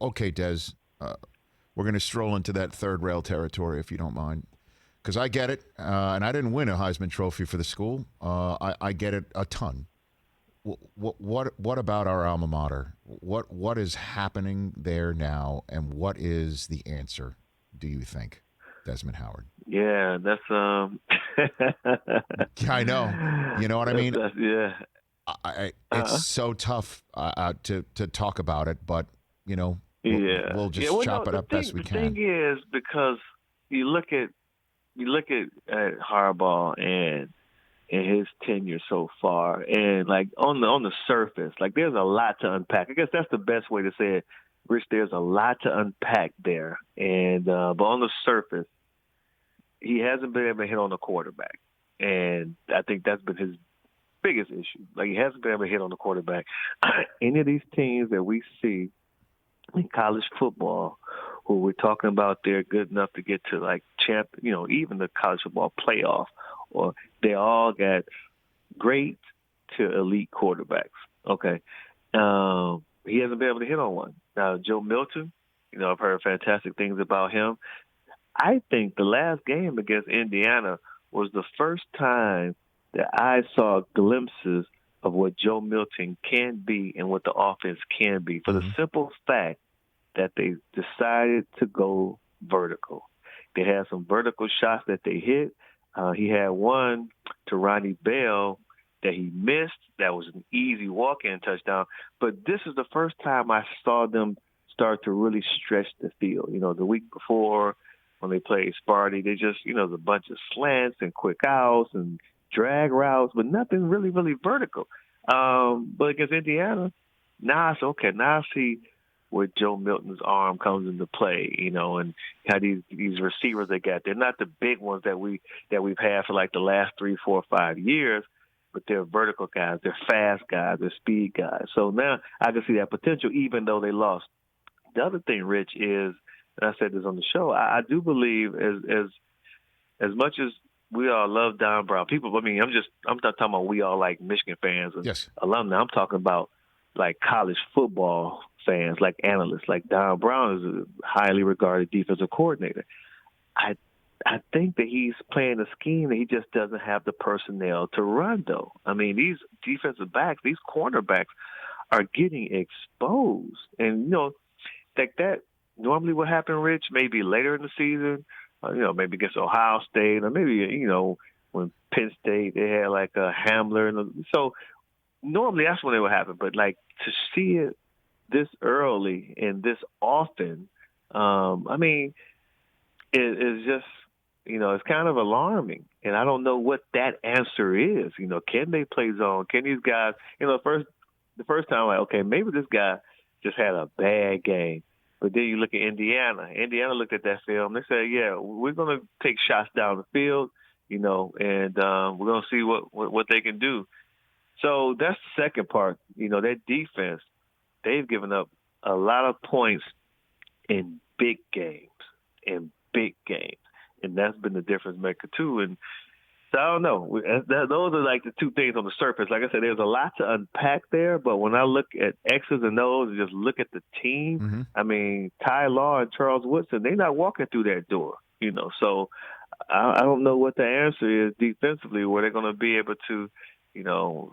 Okay, Des, we're going to stroll into that third rail territory if you don't mind. Because I get it, and I didn't win a Heisman Trophy for the school. I get it a ton. What about our alma mater? What is happening there now, and what is the answer, do you think, Desmond Howard? Yeah, that's I know. You know what I mean? yeah. It's Uh, so tough to talk about it, but yeah. we'll Yeah. just Well, chop no. it up best we The thing can. is because you look at Harbaugh and his tenure so far, and like on the surface, like there's a lot to unpack. I guess that's the best way to say it, Rich. There's a lot to unpack there, and but on the surface, he hasn't been able to hit on the quarterback, and I think that's been his biggest issue. Like he hasn't been able to hit on the quarterback. Any of these teams that we see in college football, who we're talking about, they're good enough to get to like even the college football playoff, or they all got great to elite quarterbacks. Okay, he hasn't been able to hit on one. Now Joe Milton, I've heard fantastic things about him. I think the last game against Indiana was the first time that I saw glimpses of what Joe Milton can be and what the offense can be, for the simple fact that they decided to go vertical. They had some vertical shots that they hit. He had one to Ronnie Bell that he missed. That was an easy walk-in touchdown. But this is the first time I saw them start to really stretch the field. The week before when they played Sparty, they just, there's a bunch of slants and quick outs and drag routes, but nothing really, really vertical. But against Indiana, now I say, okay, now I see where Joe Milton's arm comes into play, and how these receivers they got. They're not the big ones that we've had for like the last 3, 4, 5 years, but they're vertical guys, they're fast guys, they're speed guys. So now I can see that potential, even though they lost. The other thing, Rich, is, and I said this on the show, I do believe as much as we all love Don Brown, people. I mean, I'm not talking about we all like Michigan fans and alumni. I'm talking about like college football fans, like analysts. Like Don Brown is a highly regarded defensive coordinator. I think that he's playing a scheme that he just doesn't have the personnel to run, though. I mean, these defensive backs, these cornerbacks are getting exposed. And, like that normally would happen, Rich, maybe later in the season, maybe against Ohio State, or maybe, when Penn State, they had like a Hamler. So normally that's when it would happen. But like to see it this early and this often, I mean, it is just, it's kind of alarming. And I don't know what that answer is. Can they play zone? Can these guys, the first time, like, okay, maybe this guy just had a bad game. But then you look at Indiana. Indiana looked at that film. They said, yeah, we're going to take shots down the field, and we're going to see what they can do. So that's the second part. That defense, they've given up a lot of points in big games, And that's been the difference maker, too. And so I don't know. Those are like the two things on the surface. Like I said, there's a lot to unpack there. But when I look at X's and O's and just look at the team, I mean, Ty Law and Charles Woodson, they're not walking through that door, So I don't know what the answer is defensively, where they're going to be able to,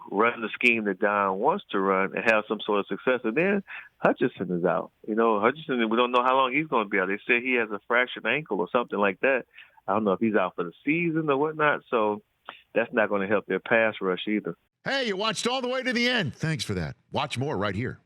run the scheme that Don wants to run and have some sort of success. And then Hutchinson is out. Hutchinson, we don't know how long he's going to be out. They say he has a fractured ankle or something like that. I don't know if he's out for the season or whatnot. So that's not going to help their pass rush either. Hey, you watched all the way to the end. Thanks for that. Watch more right here.